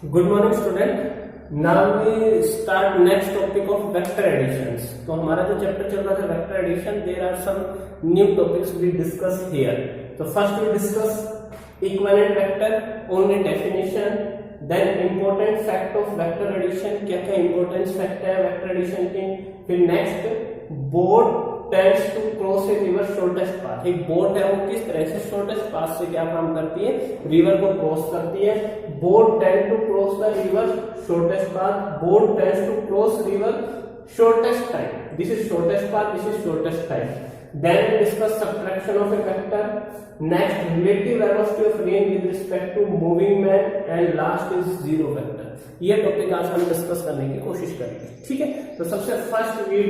Good morning student. Now we start next topic of vector additions. तो हमारा जो chapter चल रहा था vector addition, there are some new topics we discuss here. तो first we discuss equivalent vector, only definition, then important fact of vector addition, क्या क्या importance fact है वेक्टर एडिशन के। फिर next boat tends to cross a river shortest path. एक boat है वो किस तरह से शॉर्टेस्ट पाथ से क्या काम करती है, रिवर को क्रॉस करती है। Boat tend to cross the river shortest path, boat tends to cross river shortest time, this is shortest path, this is shortest time. Then we discuss subtraction of a vector, next relative velocity of range with respect to moving man, and last is zero vector. ये topic आज हम discuss करने की कोशिश करेंगे, ठीक है। तो सबसे first we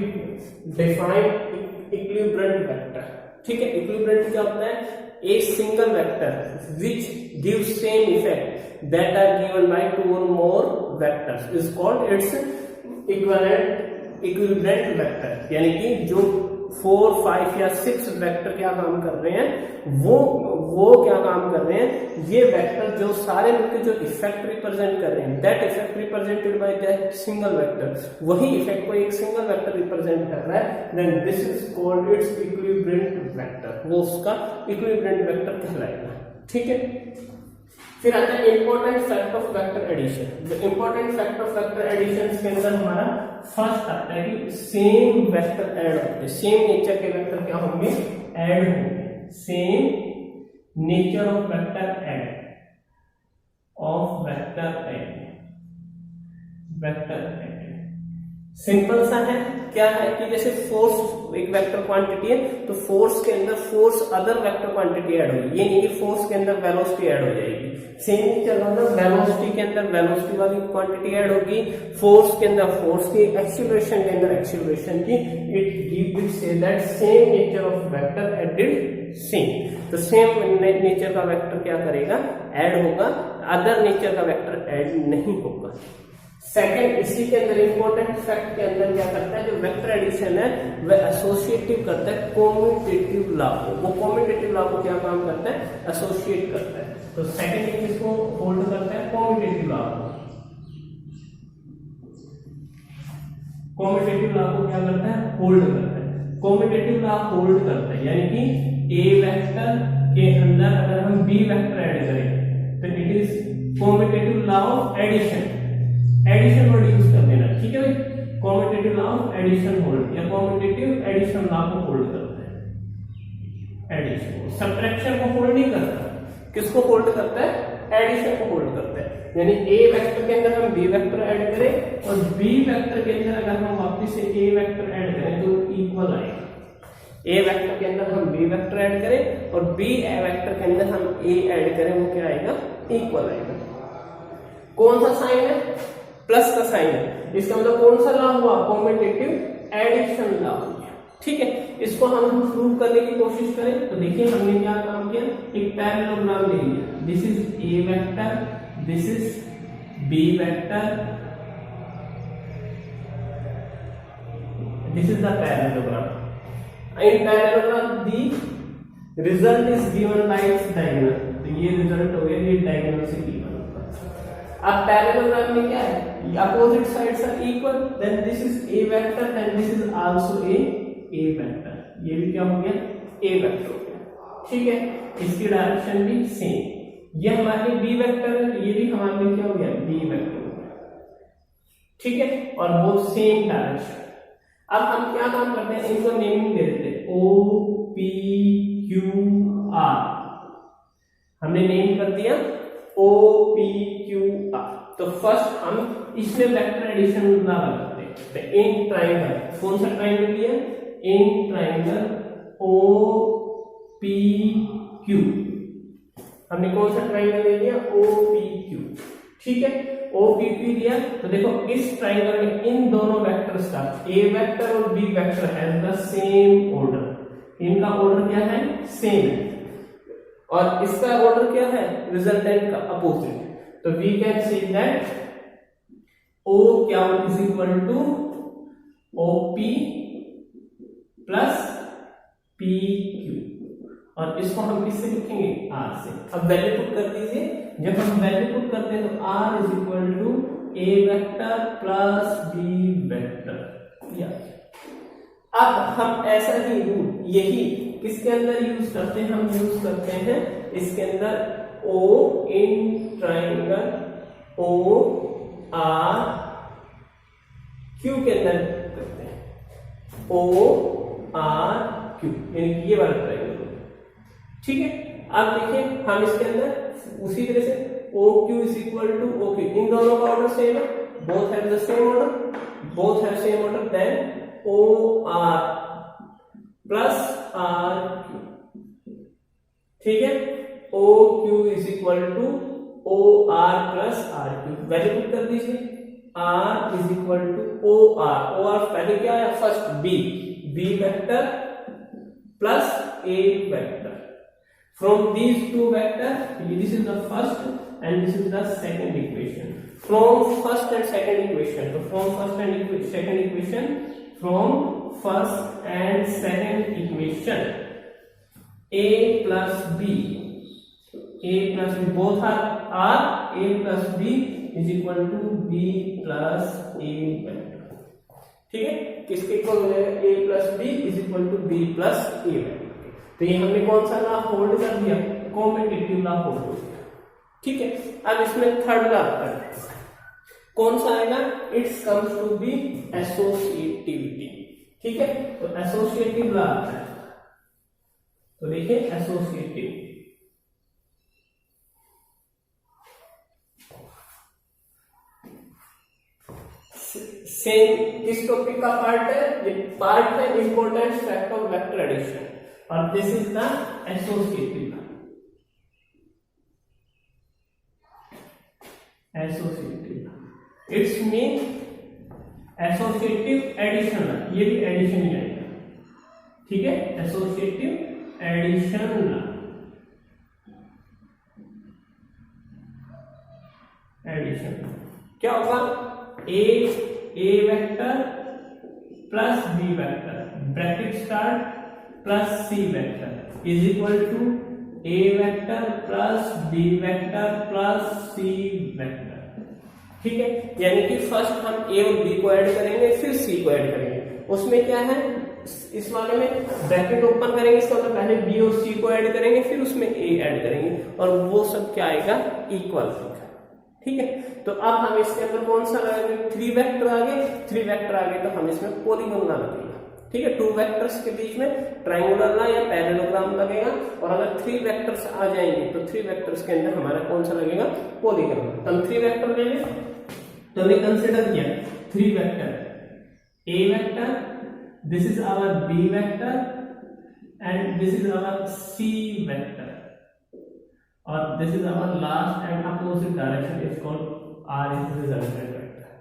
define equivalent vector, ठीक है। इक्विवेलेंट क्या होता है? A single vector which gives same effect that are given by two or more vectors is called its equivalent vector. यानी कि जो 4, 5 या 6 वेक्टर क्या काम कर रहे हैं, वो क्या काम कर रहे हैं, ये वेक्टर जो सारे मिलकर जो इफेक्ट रिप्रेजेंट कर रहे हैं, that effect represented by that single vector, वही इफेक्ट को एक सिंगल वेक्टर रिप्रेजेंट कर रहा है, then this is called its equivalent vector. वो उसका इक्विवेलेंट वेक्टर कहलाएगा, ठीक है। फिर आता है important fact of vector addition. Important fact of vector addition के अंदर हमारा फर्स्ट आता है कि सेम वेक्टर ऐड होते हैं। सेम नेचर के वेक्टर क्या होंगे, ऐड होंगे। Same nature of vector add simple सा है। क्या है कि जैसे फोर्स एक वेक्टर क्वांटिटी है, तो फोर्स के अंदर force other vector quantity add होगी। ये नहीं कि फोर्स के अंदर वेलोसिटी ऐड हो जाएगी। सेम ही चल रहा है, वेलोसिटी के अंदर वेलोसिटी वाली क्वांटिटी ऐड होगी, फोर्स के अंदर फोर्स की, एक्सीलरेशन के अंदर एक्सीलरेशन की। It gives say that same nature of vector added same. तो सेम नेचर का वेक्टर क्या करेगा, ऐड होगा, अदर नेचर का वेक्टर ऐड नहीं होगा। सेकंड, इसी के अंदर इंपॉर्टेंट फैक्ट के अंदर क्या करता है, जो वेक्टर एडिशन है वह एसोसिएटिव करता है कॉम्यूटेटिव लॉ को। वो कॉम्यूटेटिव लॉ को क्या काम करता है, एसोसिएट करता है। तो सेकंड इसको होल्ड करता है कॉम्यूटेटिव लॉ को। कॉम्यूटेटिव लॉ को क्या करता है, होल्ड करता है। कॉम्यूटेटिव लॉ होल्ड करता है, यानी कि ए वेक्टर के अंदर अगर हम बी वेक्टर ऐड करें तो it is commutative law of addition. Addition word use कर देना, ठीक है भाई। Commutative law of addition hold या कॉम्यूटेटिव एडिशन लॉ को होल्ड करता है। एडिशन को, सब्ट्रैक्शन को होल्ड नहीं करता। किसको होल्ड करता है, एडिशन को होल्ड करता है। यानी ए वेक्टर के अंदर हम बी वेक्टर ऐड करें और बी वेक्टर के अंदर अगर हम वापस से ए वेक्टर ऐड करें तो इक्वल आएगा। ए वेक्टर के अंदर हम बी वेक्टर ऐड करें और बी वेक्टर के अंदर हम ए ऐड करें, वो क्या आएगा, इक्वल आएगा। कौन सा साइन है, प्लस का साइन है। इसका मतलब कौन सा लॉ हुआ, कॉम्यूटेटिव एडिशन लॉ, ठीक है। इसको हम प्रूव करने की कोशिश करें तो देखिए हमने क्या काम किया, एक पैरेललोग्राम ले लिया। This is A vector, this is B vector, this is the parallelogram. In parallelogram the result is given by its diagonal. तो ये रिजल्ट हो गया, ये डायगोनल से गिवन। अब पैरेललोग्राम में क्या है, opposite sides are equal, then this is A vector and this is also A vector. ये भी क्या हो गया, ए वेक्टर हो गया, ठीक है। इसकी डायरेक्शन भी सेम। ये हमारे बी वेक्टर है, ये भी हमारे लिए क्या हो गया, बी वेक्टर हो गया, ठीक है। और वो सेम डायरेक्शन। अब हम क्या काम करते हैं, इनको नेमिंग दे देते हैं, ओ पी क्यू आर। हमने नेम कर दिया ओ पी क्यू आर। तो फर्स्ट हम इसमें वेक्टर एडिशन लगा करते हैं। तो इन ट्राइंगल, कौन सा ट्राइंगल लिया, in triangle O P Q. हमने कौन सा ट्राइंगल ले लिया, ओ पी क्यू, ठीक है। ओ पी क्यू लिया तो देखो इस ट्राइंगल में इन दोनों वेक्टर्स का, ए वेक्टर और B vector has the same order. इनका ऑर्डर क्या है, सेम है। और इसका ऑर्डर क्या है, रिजल्टेंट का अपोजिट। तो we can see that O क्या is equal to O P plus P Q, और इसको हम किससे लिखेंगे, आर से। अब वैल्यू पुट कर दीजिए, जब हम वैल्यू पुट करते हैं तो r is equal to a vector plus b vector. या अब हम ऐसा ही रूल यही किसके अंदर यूज करते हैं, हम यूज करते हैं इसके अंदर O in triangle O R Q के अंदर करते हैं, O R Q यानी ये वाला ट्राइंगल। ठीक है, अब देखिए हम इसके अंदर उसी तरह से OQ is equal to OQ, इन दोनों का ऑर्डर सेम है, both have the same order, both have same order, then OR plus RQ। ठीक है, OQ is equal to OR plus RQ, value put कर दीजिए, R is equal to OR पहले क्या है, first B vector plus A vector. From these two vectors, this is the first and this is the second equation. From first and second equation, so from first and second equation, A plus B both are A plus B is equal to B plus A vector। ठीक है, किसके equal हो जाएगा, A plus B is equal to B plus A vector। तो ये हमने कौन सा लॉ होल्ड कर दिया, कॉम्पिटिटिव लॉ होल्ड हो गया। ठीक है, अब इसमें थर्ड लॉ कौन सा आएगा, it's comes to be associativity. ठीक है, तो एसोसिएटिव लॉ आता है, तो देखिए एसोसिएटिव सेम किस टॉपिक का पार्ट है, ये पार्ट है important fact of vector addition, और this is the associative it's mean associative addition, ये भी एडिशन ही आएगा। ठीक है, एसोसिएटिव एडिशन क्या होगा, A vector plus B vector bracket start plus C vector is equal to A vector plus B vector plus C vector. ठीक है, यानी कि फर्स्ट हम ए और बी को ऐड करेंगे, फिर सी को ऐड करेंगे। उसमें क्या है, इस वाले में ब्रैकेट ओपन करेंगे, इसका मतलब पहले बी और सी को ऐड करेंगे, फिर उसमें ए ऐड करेंगे, और वो सब क्या आएगा, इक्वल। ठीक है, तो अब हम इसके अंदर कौन सा लगाएंगे, थ्री वेक्टर आ गए, तो हम इसमें पॉलीगॉन लगेगा। ठीक है, टू वेक्टर्स के बीच में ट्रायंगुलर या पैरेललोग्राम लगेगा, और अगर थ्री वेक्टर्स आ जाएंगे तो थ्री वेक्टर्स के अंदर हमारा कौन सा लगेगा, पॉलीगॉन। तो हम थ्री वेक्टर ले लें, तो हमने कंसिडर किया three vector, A vector, this is our B vector and this is our C vector, और this is our last and opposite direction is called R is resultant vector।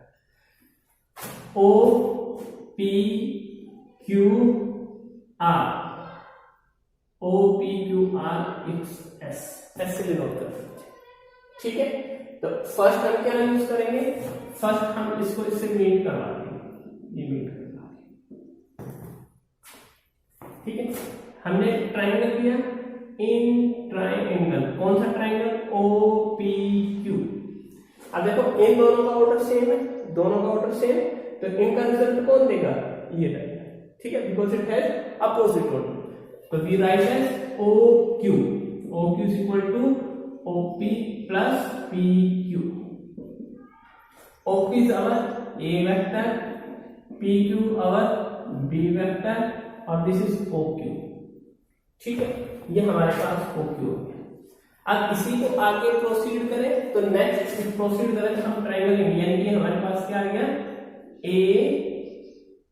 O P Q R, O P Q R S ऐसे denote कर सकते हैं। ठीक है, तो first हम क्या यूज करेंगे, फर्स्ट हम इसको इससे मीट करवा देंगे, ये मीट करवा देंगे। ठीक है, हमने ट्रायंगल लिया, इन ट्रायंगल कौन सा ट्रायंगल, O P Q। अब देखो इन दोनों का ऑर्डर सेम है, दोनों का ऑर्डर सेम, तो इनका रिजल्ट कौन देगा, ये देगा। ठीक है, because it has opposite order, तो we write as OQ is equal to OP plus PQ। OP is our A vector, PQ our B vector, और दिस इज OQ। ठीक है, ये हमारे पास OQ हो गया। अब इसी को आगे प्रोसीड करें, तो नेक्स्ट प्रोसीड करें तो हम ट्रायंगल लेंगे, यानी कि हमारे पास क्या आ गया, A,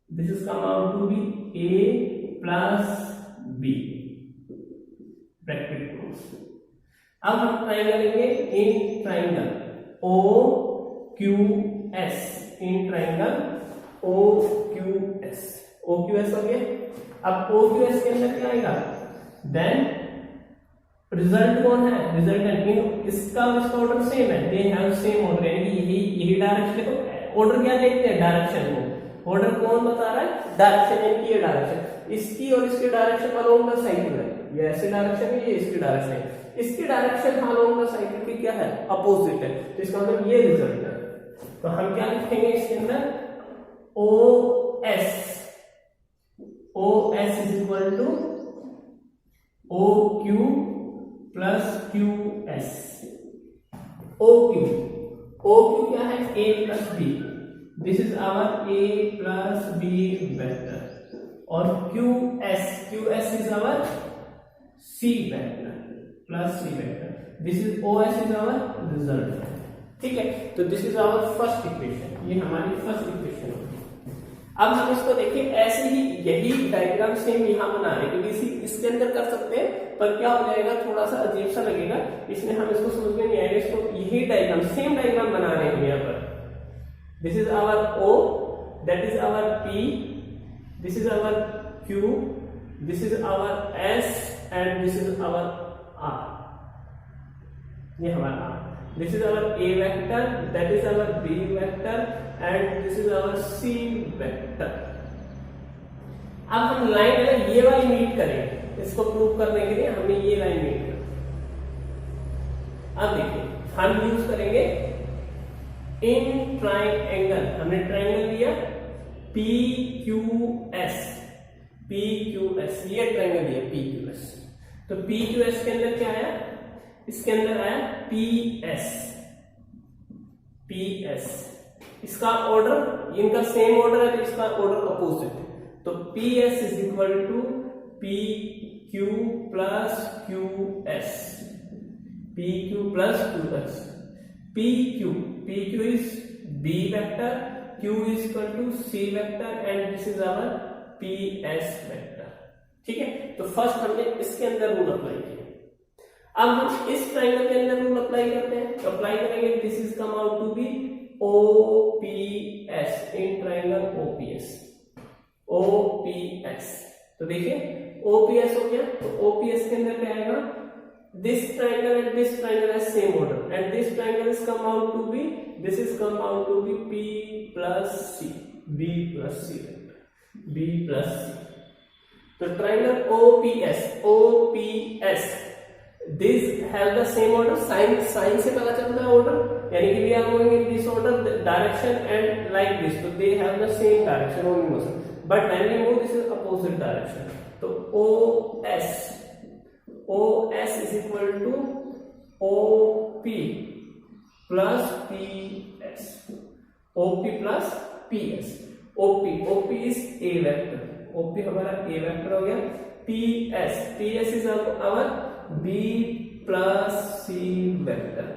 this is come out to be A plus B bracket close. अब हम ट्रायंगल लेंगे in triangle OQS, in triangle OQS हो गया। अब OQS के अंदर क्या आएगा, देन रिजल्ट कौन है, रिजल्टेंट, इसका ऑर्डर सेम है, दे हैव सेम ऑर्डर, यानी कि यही डायरेक्शन। तो ऑर्डर क्या देखते हैं, डायरेक्शन को, ऑर्डर कौन बता रहा है, डायरेक्शन, यानी कि ये डायरेक्शन, इसकी और इसकी डायरेक्शन अलोंग द साइकिल है, ये ऐसे डायरेक्शन है, ये इसकी डायरेक्शन है, इसकी डायरेक्शन अलोंग द साइकिल की क्या है, अपोजिट है, तो इसका मतलब ये रिजल्ट है। तो हम क्या लिखेंगे इसके अंदर, OS is equal to OQ plus QS। OQ क्या है, A plus B, this is our A plus B vector, और QS is our C vector plus C vector, this is OS is our result. ठीक है, तो this is our first equation, ये हमारी first equation होगी। अब हम इसको देखिए ऐसे ही, यही डायग्राम सेम यहाँ बना रहे, क्योंकि इसके अंदर कर सकते हैं, पर क्या हो जाएगा, थोड़ा सा अजीब सा लगेगा, इसलिए हम इसको समझ में नहीं आएगा, इसको यही डायग्राम सेम डायग्राम बना रहे हैं यहाँ पर। This is our O, that is our P, this is our Q, this is our S and this is our R, ये हमारा R। This is our A vector, that is our B vector, and this is our C vector. अब हम line है ना ये वाली meet करेंगे, इसको प्रूव करने के लिए हमें ये लाइन मीट करनी। अब देखिए हम यूज करेंगे इन ट्राइंगल, हमने ट्राइंगल लिया PQS, ये ट्राइंगल लिया PQS, तो PQS के अंदर क्या आया, इसके अंदर आया PS, इसका ऑर्डर, इनका सेम ऑर्डर है तो इसका ऑर्डर अपोजिट है, तो PS is equal to PQ plus QS, PQ plus QS, PQ is B vector, Q is equal to C vector and this is our PS vector. ठीक है, तो first हमने इसके अंदर रूल अप्लाई किया। अब हम इस ट्रायंगल के अंदर रूल अप्लाई करते हैं, तो अप्लाई करेंगे, this is come out to be OPS, in triangle OPS। तो देखिए OPS हो गया, तो OPS के अंदर क्या आएगा, this triangle and this triangle has same order and this triangle is come out to be, this is come out to be P plus C, B plus C, B plus C। तो triangle OPS These have the same order, sign से पता चलता है order, यानी कि we are going in this order, direction and like this, so they have the same direction only motion, but when we move this is opposite direction, तो OS is equal to OP plus PS, OP plus PS, OP is A vector, OP हमारा A vector हो गया, PS is our B plus C vector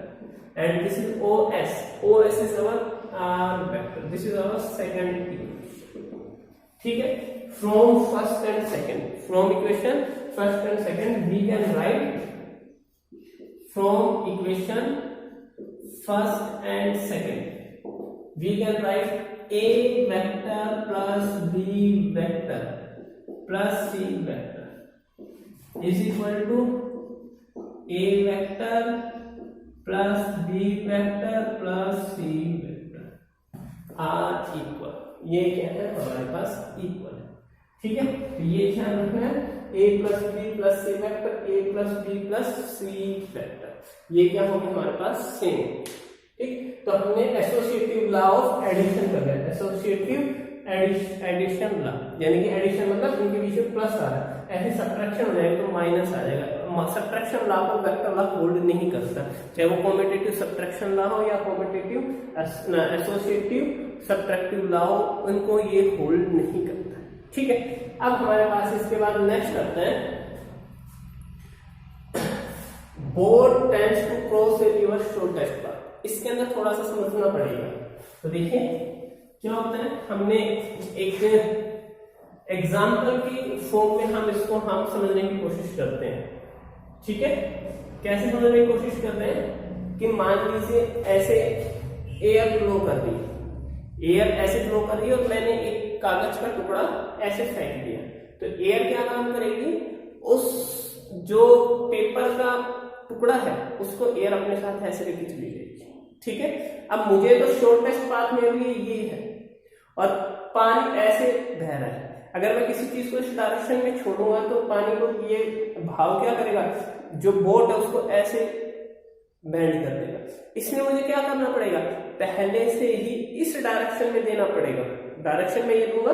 and this is OS is our R vector, this is our second equation। ठीक है, from first and second, from equation first and second we can write, from equation first and second we can write A vector plus B vector plus C vector is equal to A vector plus B vector plus C vector are equal, ये क्या है हमारे पास equal है। ठीक है, तो ये ध्यान रखना है, A plus B plus C vector, A plus B plus C vector, ये क्या होगा हमारे पास सेम। ठीक, तो हमने एसोसिएटिव लॉ ऑफ एडिशन कर लिया, एसोसिएटिव एडिशन लॉ, यानी कि एडिशन मतलब इनके बीच में प्लस आ रहा है, ऐसे सब्ट्रैक्शन हो जाएगा तो माइनस आ जाएगा। सब्ट्रैक्शन लॉ को वेक्टर लॉ होल्ड नहीं करता, चाहे वो कॉम्पिटिटिव सब्ट्रैक्शन लॉ हो या कॉम्पिटिटिव एसोसिएटिव सब्ट्रैक्टिव लॉ हो, उनको ये होल्ड नहीं करता। ठीक है, अब हमारे पास इसके बाद नेक्स्ट करते हैं, boat tends to cross a river shortest path. इसके अंदर थोड़ा सा समझना पड़ेगा। तो देखिए क्या होता है, हमने एक एग्जाम्पल की फॉर्म में हम इसको समझने की कोशिश करते हैं। ठीक है, कैसे समझने की कोशिश करते हैं कि मान लीजिए ऐसे एयर फ्लो कर रही है, एयर ऐसे फ्लो कर रही है और मैंने एक कागज का टुकड़ा ऐसे फेंक दिया, तो एयर क्या काम करेगी, उस जो पेपर का टुकड़ा है उसको एयर अपने साथ ऐसे लेके चली जाएगी। ठीक है, अब मुझे तो शॉर्टेस्ट पाथ मेरे लिए ये है और पानी ऐसे बह रहा है, अगर मैं किसी चीज को इस डायरेक्शन में छोड़ूंगा तो पानी को ये भाव क्या करेगा, जो बोट है उसको ऐसे बेंड कर देगा। इसमें मुझे क्या करना पड़ेगा, पहले से ही इस डायरेक्शन में देना पड़ेगा, डायरेक्शन में ये दूंगा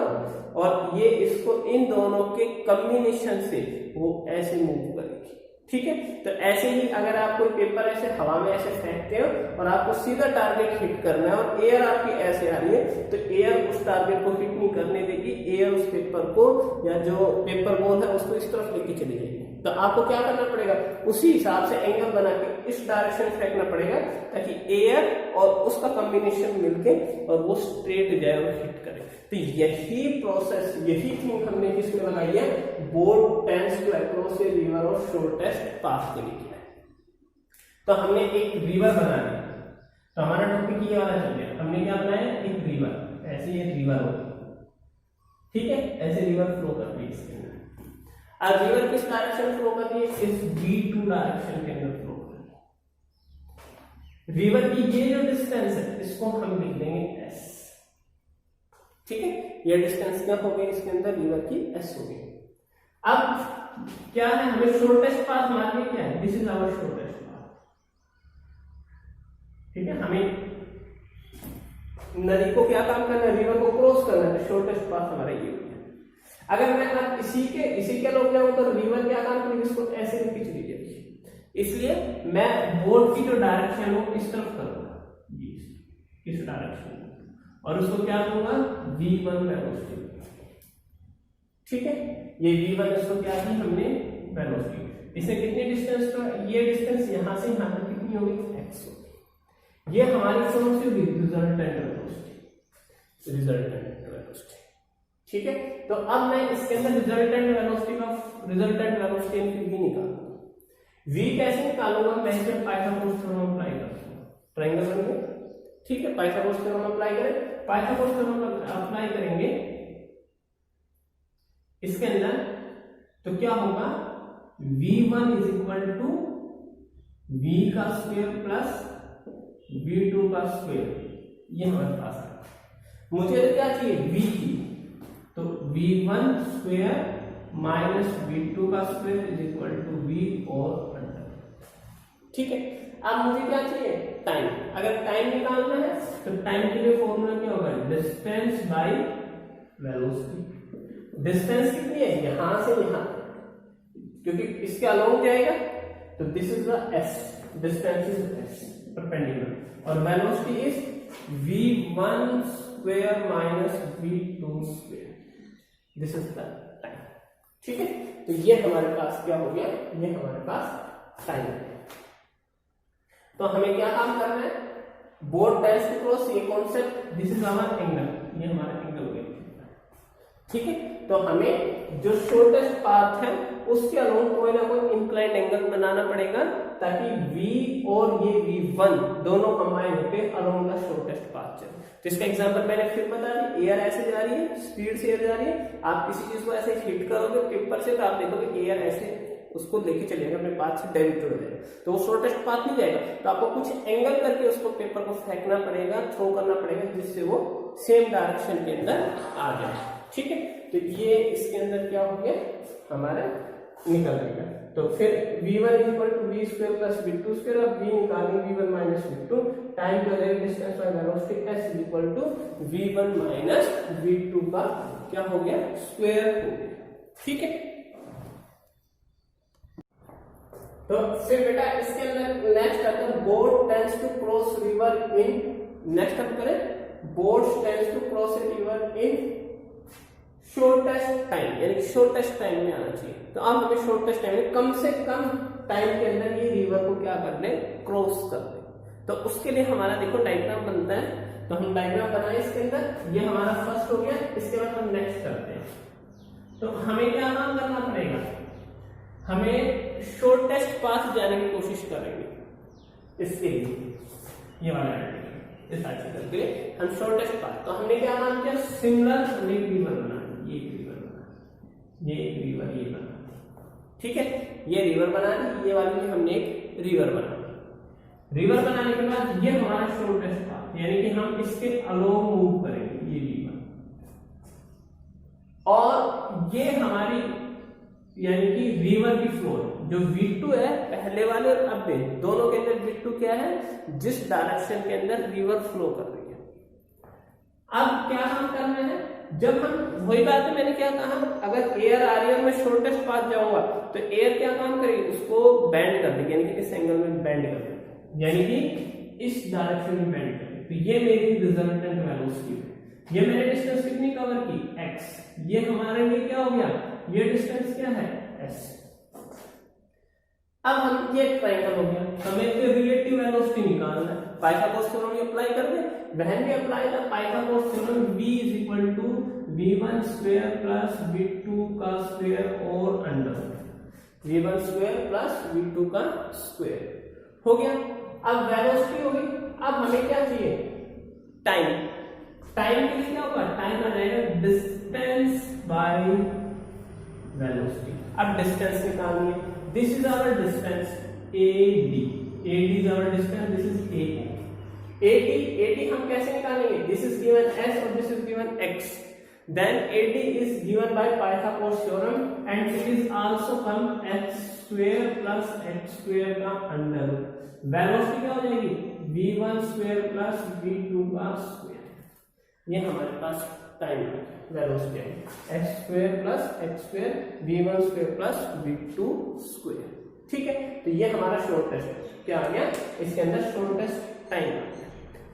और ये इसको इन दोनों के कॉम्बिनेशन से वो ऐसे मूव करेगी। ठीक है, तो ऐसे ही अगर आप कोई पेपर ऐसे हवा में ऐसे फेंकते हो और आपको सीधा टारगेट हिट करना है और एयर आपकी ऐसे आ रही है, तो एयर उस टारगेट को हिट नहीं करने देगी, एयर उस पेपर को या जो पेपर बॉल है उसको इस तरफ लेके चली जाएगी। तो आपको क्या करना पड़ेगा, उसी हिसाब से एंगल बना के इस डायरेक्शन में फेंकना पड़ेगा ताकि एयर और उसका कॉम्बिनेशन मिलके और वो स्ट्रेट जाए और हिट करे। तो यही प्रोसेस, यही थिंग हमने किसमें लगाई है, boat tends to across a river और शॉर्टेस्ट पाथ के लिए किया है। तो हमने एक रिवर बना ली, तो हमारा टॉपिक ये वाला चल गया। हमने क्या बनाया, एक रिवर, ऐसे ये रिवर होगी, ठीक है, ऐसे रिवर फ्लो कर रही है इसके अंदर। अब रिवर किस डायरेक्शन में फ्लो कर रही है, इस V2 डायरेक्शन के अंदर फ्लो कर रही है। रिवर की ये जो डिस्टेंस है इसको हम लिख देंगे S, ठीक है, ये डिस्टेंस क्या हो गई इसके अंदर, रिवर की S हो गई। अब क्या है, हमें शॉर्टेस्ट पाथ मारने क्या है, this is our shortest path. ठीक है, हमें नदी को क्या काम करना है, रिवर को क्रॉस करना है, शॉर्टेस्ट पाथ हमारा ये। अगर मैं अब इसी के लोग जाऊं तो रिवर क्या काम करेगी, इसको ऐसे लेके चली जाएगी। इसलिए मैं बोट की जो डायरेक्शन हो इस तरफ करूंगा, इस डायरेक्शन में, और उसको क्या दूंगा, V1 वेलोसिटी। ठीक है, ये V1 इसको क्या दी हमने, वेलोसिटी। इससे कितनी डिस्टेंस का, ये डिस्टेंस यहां से यहां तक कितनी होगी, x होगी। ये हमारी कौन सी होगी, रिजल्टेंट वेलोसिटी, रिजल्टेंट वेलोसिटी। ठीक है, तो अब मैं इसके अंदर रिजल्टेंट वेलोसिटी भी निकालूंगा। v कैसे निकालूंगा, मैं इसमें पाइथागोरस थ्योरम अप्लाई करूंगा, ट्रायंगल बन गया। ठीक है, पाइथागोरस थ्योरम अप्लाई करें, पाइथागोरस थ्योरम अप्लाई करेंगे इसके अंदर, तो क्या होगा, v1 is equal to v का स्क्वायर प्लस v2 का स्क्वायर। ये हमारे पास है। मुझे तो क्या चाहिए, v की, तो v1 स्क्वायर माइनस v2 का square is equal to v और अंडर। ठीक है, अब मुझे क्या चाहिए, टाइम। अगर टाइम निकालना है तो टाइम के लिए फॉर्मूला क्या होगा, डिस्टेंस बाय वेलोसिटी। डिस्टेंस कितनी है, यहां से यहां, क्योंकि इसके अलोंग जाएगा, तो this is the s, distance is s perpendicular, और velocity is v1 square minus v2 square, this is the time. ठीक है, तो ये हमारे पास क्या हो गया, ये हमारे पास टाइम है। तो हमें क्या काम करना है, बोट टेंड्स टू क्रॉस, ये concept, this is hour angle, ये हमारा एंगल हो गया। ठीक है, तो हमें जो शॉर्टेस्ट पाथ है उसके अलोंग कोई ना कोई इंक्लाइंड एंगल बनाना पड़ेगा ताकि v और ये v1 दोनों कंबाइन होकर अलोंग द शॉर्टेस्ट पाथ चले। तो इसका एग्जांपल मैंने फिर बता दी, एयर ऐसे जा रही है, स्पीड से एयर जा रही है, आप किसी चीज को ऐसे हिट करोगे पेपर से तो आप देखोगे एयर ऐसे उसको लेके चलेगा, अपने पाथ से डायरेक्ट हो जाएगा, तो वो शॉर्टेस्ट पाथ नहीं जाएगा। तो आपको कुछ एंगल करके उसको पेपर को फेंकना पड़ेगा, थ्रो करना पड़ेगा, जिससे वो सेम डायरेक्शन के अंदर आ जाए। ठीक है, तो ये इसके अंदर क्या हो गया, हमारा निकल जाएगा। तो फिर v1 equal to v square plus v2 square, और v निकालेंगे v1 माइनस v2, टाइम का distance by velocity s equal to v1 minus v2 का क्या हो गया, स्क्वायर हो गया। ठीक है, तो फिर बेटा इसके अंदर नेक्स्ट आता है, boat tends to cross river in, next हम करें, boat tends to cross a river in shortest time, यानी शॉर्टेस्ट टाइम में आना चाहिए। तो अब हमें शॉर्टेस्ट टाइम में कम से कम टाइम के अंदर ये रिवर को क्या कर ले, क्रॉस कर ले। तो उसके लिए हमारा देखो डायग्राम बनता है, तो हम डायग्राम बनाए इसके अंदर, ये हमारा फर्स्ट हो गया। इसके बाद हम नेक्स्ट करते हैं। तो हमें क्या काम करना पड़ेगा, हमें शॉर्टेस्ट पाथ जाने की कोशिश करेंगे। इसके लिए ये वाला इस साइड से करके हम शॉर्टेस्ट पाथ, तो हमने क्या नाम किया, सिमिलर, हमने रिवर बना, ये रिवर बना, ये रिवर, ये बना। ठीक है, ये रिवर बना ली, ये वाली भी हमने एक रिवर बना ली। रिवर बनाने के बाद ये हमारा शॉर्टेस्ट पाथ, यानी कि हम इसके अलोंग मूव करेंगे, ये रिवर, और ये हमारी यानी कि रिवर की फ्लोर जो V2 है पहले वाले और अब में दोनों के अंदर V2 क्या है, जिस डायरेक्शन के अंदर रिवर फ्लो कर रही है। अब क्या हम करना है, जब हम वही बात है मैंने क्या कहा, अगर एयर आ रही है और मैं शॉर्टेस्ट पाथ जाऊंगा तो एयर क्या काम करेगी, उसको बेंड कर देगी, यानी कि इस एंगल में बेंड कर देगी, यानी कि इस डायरेक्शन में बेंड कर देगी। तो ये मेरी रिजल्टेंट वेलोसिटी है। ये मैंने डिस्टेंस कितनी कवर की, x। ये हमारे लिए क्या हो गया, ये डिस्टेंस क्या है, s। अब हम ये ट्रायंगल हो गया, हमें तो रिलेटिव वेलोसिटी निकालना है। पाइथागोरस थ्योरम अप्लाई कर दे, when we apply the Pythagoras theorem v v1 square plus v2 का स्क्वायर और under v1 square plus v2 का स्क्वायर हो गया। अब वेलोसिटी होगी, अब हमें क्या चाहिए, टाइम। टाइम के लिए क्या होगा, टाइम आ जाएगा डिस्टेंस बाय वेलोसिटी। अब डिस्टेंस निकालनी है, this is our distance AD is our distance, this is AD हम कैसे निकालेंगे, दिस इज गिवन S और this is given X, then AD is given by Pythagoras theorem and it is also come x square plus x square का under. Velocity क्या हो जाएगी, v1 square plus v2 का square. ये हमारे पास time velocity है, x square plus x square v1 square plus v2 square. ठीक है, तो ये हमारा शॉर्टेस्ट क्या आ गया, इसके अंदर शॉर्टेस्ट टाइम आ गया।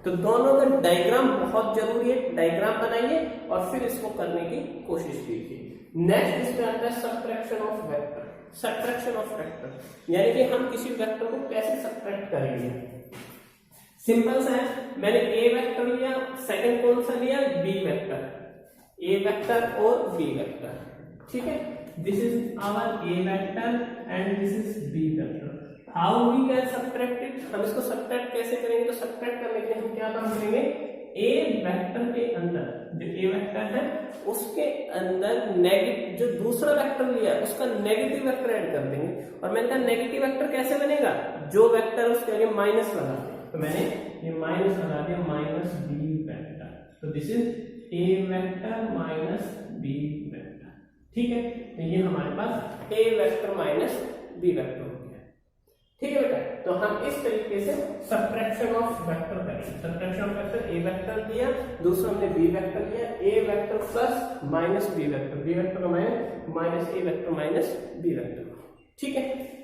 तो दोनों का डायग्राम बहुत जरूरी है, डायग्राम बनाइए और फिर इसको करने की कोशिश कीजिए। नेक्स्ट इसमें आता है subtraction of vector. Subtraction of vector यानी कि हम किसी वेक्टर को कैसे सब्ट्रैक्ट करेंगे। सिंपल सा है, मैंने ए वेक्टर लिया, सेकंड कौन सा लिया, बी वेक्टर, ए वेक्टर और बी वेक्टर। ठीक है, this is our A vector and this is B vector. How we can subtract it, हम इसको सब्ट्रैक्ट कैसे करेंगे, तो सब्ट्रैक्ट करने के लिए हम क्या काम करेंगे, ए वेक्टर के अंदर जो ए वेक्टर है उसके अंदर नेगेटिव जो दूसरा वेक्टर लिया उसका नेगेटिव वेक्टर ऐड कर देंगे। और मैंने कहा नेगेटिव वेक्टर कैसे बनेगा, जो वेक्टर उसके आगे माइनस लगा दें, तो मैंने ये माइनस लगा दिया, माइनस बी वेक्टर। तो this is A vector minus B vector. ठीक है, तो ये हमारे पास A vector minus B vector हो गया। ठीक है बेटा, तो हम इस तरीके से सब्ट्रैक्शन ऑफ वेक्टर करेंगे। Subtraction of vector, A vector लिया, दूसरा हमने बी वेक्टर लिया, A vector plus minus B vector, B vector का minus A vector minus B vector. ठीक है,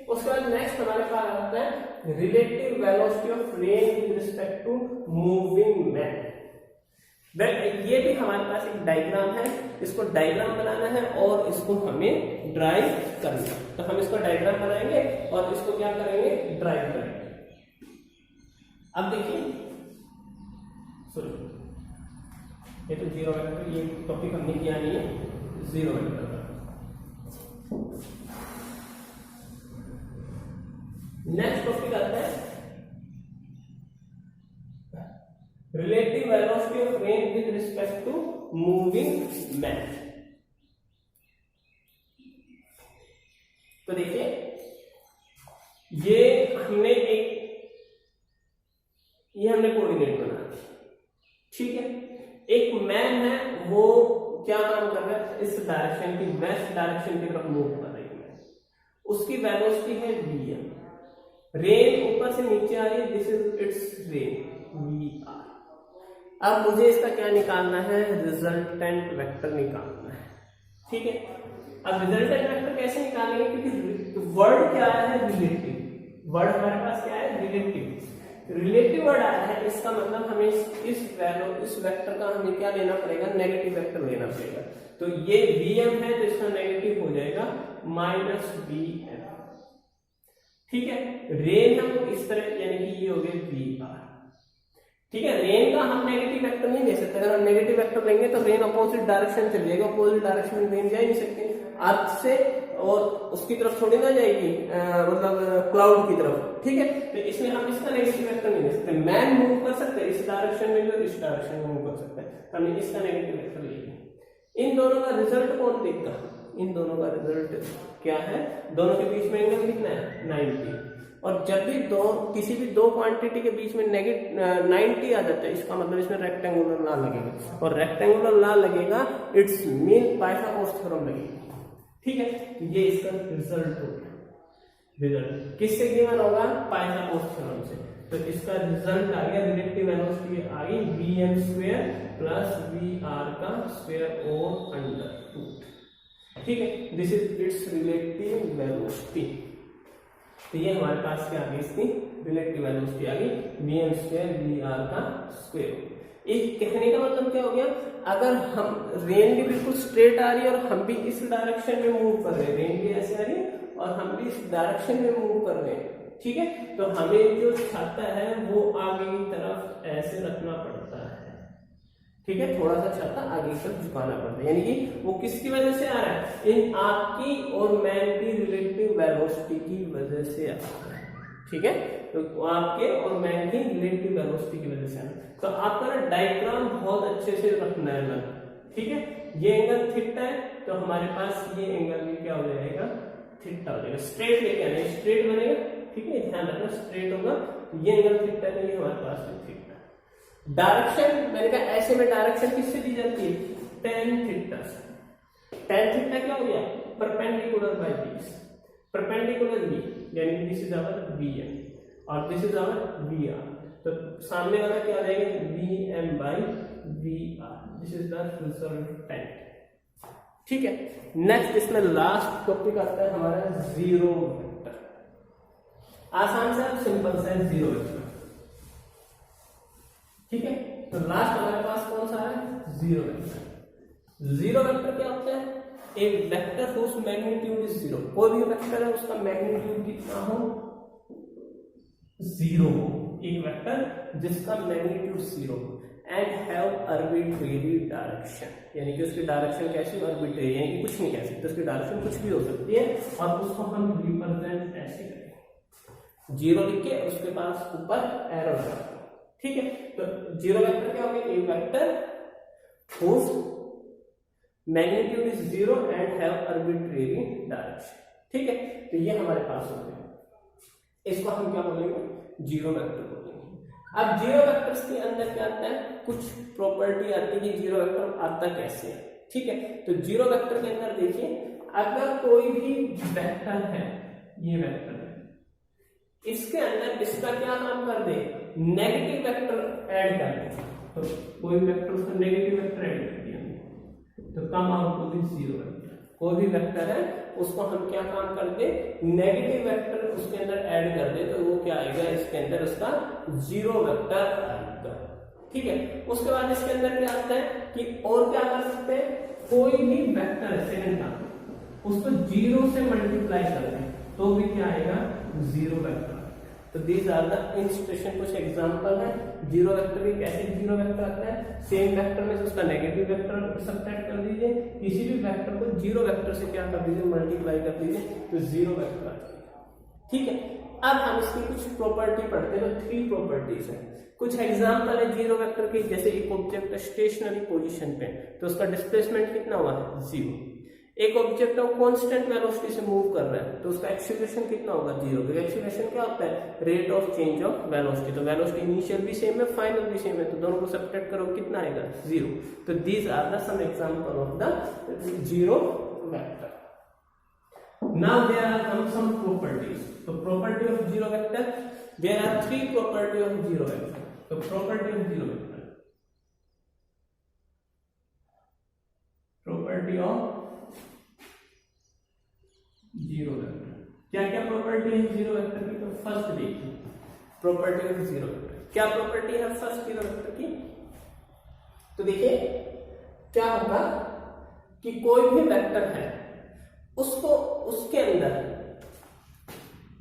उसके बाद नेक्स्ट हमारे पास आता है relative velocity of rain with respect to moving man. ये भी हमारे पास एक डायग्राम है, इसको डायग्राम बनाना है और इसको हमें ड्राइव करना है। तो हम इसको डायग्राम बनाएंगे और इसको क्या करेंगे, ड्राइव करेंगे। अब देखिए, सॉरी ये तो जीरो वेक्टर, ये टॉपिक हमने किया नहीं है, जीरो वेक्टर का। नेक्स्ट टॉपिक आता है relative velocity of rain with respect to moving man. तो देखिए, ये हमने कोऑर्डिनेट बना दी। ठीक है, एक मैन है, वो क्या काम कर रहा है, इस डायरेक्शन की वेस्ट डायरेक्शन की तरफ मूव कर रही है, उसकी वेलोसिटी है vm। रेन ऊपर से नीचे आ रही है, this is it's rain vr। अब मुझे इसका क्या निकालना है, रिजल्टेंट वेक्टर निकालना है। ठीक है, अब रिजल्टेंट वेक्टर कैसे निकालेंगे, क्योंकि वर्ड क्या है, रिलेटिव। वर्ड हमारे पास क्या है, रिलेटिव। रिलेटिव वर्ड आया है, इसका मतलब हमें इस वेक्टर का हमें क्या लेना पड़ेगा, नेगेटिव वेक्टर लेना पड़ेगा। तो ये vm है, तो इसका नेगेटिव हो जाएगा माइनस vm। ठीक है, रेन हम इस तरह, यानी कि ये हो गया vr। ठीक है, रेन का हम नेगेटिव वेक्टर नहीं ले सकते, अगर हम नेगेटिव वेक्टर लेंगे तो रेन अपोजिट डायरेक्शन चली जाएगी, अपोजिट डायरेक्शन में रेन जा ही नहीं सकते अर्थ से, और उसकी तरफ थोड़ी ना जाएगी, मतलब क्लाउड की तरफ। ठीक है, तो इसमें हम इसका नेगेटिव वेक्टर नहीं ले सकते। मैन मूव कर सकते हैं इस डायरेक्शन में भी और इस डायरेक्शन में मूव कर सकते हैं, हमने इसका नेगेटिव वेक्टर ले लिया। इन दोनों का रिजल्ट कौन देगा, इन दोनों का रिजल्ट क्या है, दोनों के बीच में एंगल कितना है, 90। और जब भी किसी भी दो क्वांटिटी के बीच में नेगेटिव 90 आ जाता है, इसका मतलब इसमें रेक्टेंगुलर ला लगेगा, और रेक्टेंगुलर ला लगेगा इट्स मीन पाइथागोरस थ्योरम लगेगी। ठीक है, ये इसका रिजल्ट हो गया। रिजल्ट किससे गिवन होगा, पाइथागोरस थ्योरम से। तो इसका रिजल्ट आ गया, रिलेटिव वेलोसिटी आ गई vm स्क्वायर प्लस vr का स्क्वायर ओवर अंडर रूट। ठीक है, this is it's relative velocity. तो ये हमारे पास क्या आ गई, इसकी रिलेटिव वेलोसिटी आ गई vm स्क्वायर vr का स्क्वायर। एक कहने का मतलब क्या हो गया, अगर हम रेन भी बिल्कुल स्ट्रेट आ रही है और हम भी इस डायरेक्शन में मूव कर रहे हैं, रेन भी ऐसे आ रही है और हम भी इस डायरेक्शन में मूव कर रहे हैं, ठीक है, तो हमें जो छाता है वो आगे की तरफ ऐसे रखना पड़ता है। ठीक है, थोड़ा सा छाता आगे की तरफ झुकाना पड़ता है, यानी कि वो किसकी वजह से आ रहा है, इन आपकी और मैन की रिलेटिव वेलोसिटी की वजह से आ रहा है। ठीक है, तो आपके और मैन की रिलेटिव वेलोसिटी की वजह से आना। तो आपका ना डायग्राम बहुत अच्छे से रखना है ना। ठीक है, ये एंगल थीटा है तो हमारे पास ये एंगल भी क्या हो जाएगा, थीटा हो जाएगा। स्ट्रेट लेके आना, स्ट्रेट बनेगा। ठीक है, ध्यान रखना स्ट्रेट होगा तो ये एंगल थीटा नहीं है, हमारे पास में थीटा। डायरेक्शन मैंने कहा ऐसे में डायरेक्शन किससे दी जाती है, tan थीटा से। tan थीटा क्या हो गया, perpendicular by this, perpendicular b, यानी दिस इज आवर vm और दिस इज आवर vr। तो सामने वाला क्या आ जाएगा, vm by vr, this is the resultant. ठीक है, नेक्स्ट इसमें लास्ट टॉपिक आता है हमारा जीरो वेक्टर। आसान सा सिंपल सा जीरो वेक्टर। ठीक है, तो लास्ट हमारे पास कौन सा है, जीरो वेक्टर। जीरो वेक्टर क्या होता है, एक vector whose magnitude is zero. कोई भी वेक्टर है उसका मैग्नीट्यूड कितना हो, जीरो हो। एक वेक्टर जिसका मैग्नीट्यूड जीरो हो एंड हैव आर्बिट्रेरी डायरेक्शन, यानी कि उसकी डायरेक्शन कैसी, आर्बिट्रेरी, यानी कि कुछ नहीं कह सकते, उसकी डायरेक्शन कुछ भी हो सकती है और उसको हम रिप्रेजेंट ऐसे करेंगे, जीरो लिख के उसके पास ऊपर एरो लगा। ठीक है, तो जीरो वेक्टर क्या हो गया, एक vector whose magnitude is zero and have arbitrary direction. ठीक है, तो ये हमारे पास हो गया, इसको हम क्या बोलेंगे, जीरो वेक्टर बोलेंगे। अब जीरो वेक्टर्स के अंदर क्या आता है, कुछ प्रॉपर्टी आती है कि जीरो वेक्टर आता कैसे है। ठीक है, तो जीरो वेक्टर के अंदर देखिए, अगर कोई भी वेक्टर है, ये वेक्टर है, इसके अंदर इसका क्या काम कर दे, नेगेटिव वेक्टर ऐड कर दे, तो कोई वेक्टर उसका नेगेटिव वेक्टर ऐड कर दिया तो come out to this zero vector. कोई भी वेक्टर है उसको हम क्या काम कर दे, नेगेटिव वेक्टर उसके अंदर ऐड कर दे तो वो क्या आएगा, इसके अंदर उसका जीरो वेक्टर आएगा। ठीक है, उसके बाद इसके अंदर क्या आता है कि और क्या कर सकते हैं, कोई भी वेक्टर है सेकंड का, उसको जीरो से मल्टीप्लाई कर दें तो भी क्या आएगा, जीरो वेक्टर। तो दीज आर द इंस्ट्रक्शन, कुछ एग्जांपल है जीरो वेक्टर के। कैसे जीरो वेक्टर आता है, सेम वेक्टर में से उसका नेगेटिव वेक्टर सब्ट्रैक्ट कर दीजिए, किसी भी वेक्टर को जीरो वेक्टर से क्या कर दीजिए, मल्टीप्लाई कर दीजिए तो जीरो वेक्टर आ जाएगा। ठीक है, अब हम इसकी कुछ प्रॉपर्टी पढ़ते हैं, तो 3 प्रॉपर्टीज है। कुछ एग्जांपल है जीरो वेक्टर की, जैसे एक ऑब्जेक्ट स्टेशनरी पोजीशन पे तो उसका डिस्प्लेसमेंट कितना हुआ है, जीरो। एक ऑब्जेक्ट है कांस्टेंट वेलोसिटी से मूव कर रहा है तो उसका एक्सीलरेशन कितना होगा, जीरो। एक्सीलरेशन क्या होता है, rate of change of velocity. तो वेलोसिटी इनिशियल भी सेम है, फाइनल भी सेम है, तो दोनों को सब्ट्रैक्ट करो कितना आएगा, जीरो। तो these are the some example of the zero vector. Now there are some properties. तो property of zero vector, there are 3 property of zero vector. तो property of zero vector, property of zero vector, क्या क्या property है zero vector की। तो first देखिए property of zero vector, क्या property है फर्स्ट जीरो वेक्टर की। तो देखिए क्या होगा कि कोई भी वेक्टर है उसको उसके अंदर,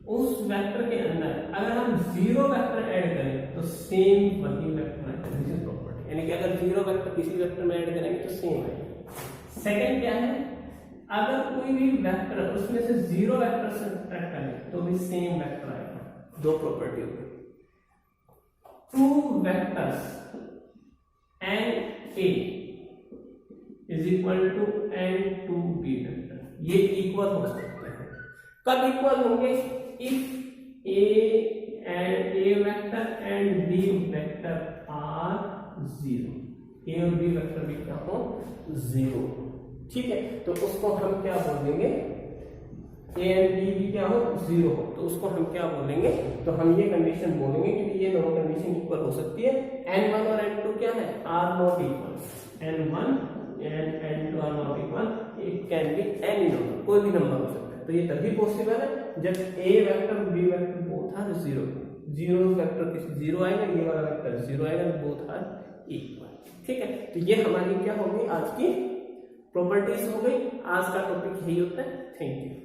उस वेक्टर के अंदर अगर हम जीरो वेक्टर ऐड करें तो सेम वही वेक्टर आएगा। दिस इज प्रॉपर्टी, यानी कि अगर जीरो वेक्टर किसी वेक्टर में ऐड करेंगे तो सेम आएगा। सेकंड क्या है, अगर कोई भी वेक्टर उसमें से जीरो वेक्टर सब्ट्रैक्ट करें तो भी सेम वेक्टर आएगा। 2 प्रॉपर्टी हो गई। 2 vectors and A is equal to and to B vector, ये इक्वल हो सकते हैं। कब इक्वल होंगे, if A and A vector and B vector are zero, A और बी वेक्टर भी क्या हो, जीरो। ठीक है, तो उसको हम क्या बोल देंगे, ए एंड बी भी क्या हो, 0 हो, तो उसको हम क्या बोलेंगे, तो हम ये कंडीशन बोलेंगे कि ये दोनों कंडीशन इक्वल हो सकती है। n1 और n2 क्या है, are not equal, n1 and n2 are not equal, it can be any number, कोई भी नंबर हो सकता है। तो ये तभी पॉसिबल है जब A vector B vector both are 0, zero vector किसी 0 आएगा, ये वाला वेक्टर 0 आएगा, बोथ आर इक्वल। ठीक है, तो ये हमारी क्या होगी आज की प्रॉपर्टीज हो गई। आज का टॉपिक यही होता है। Thank you.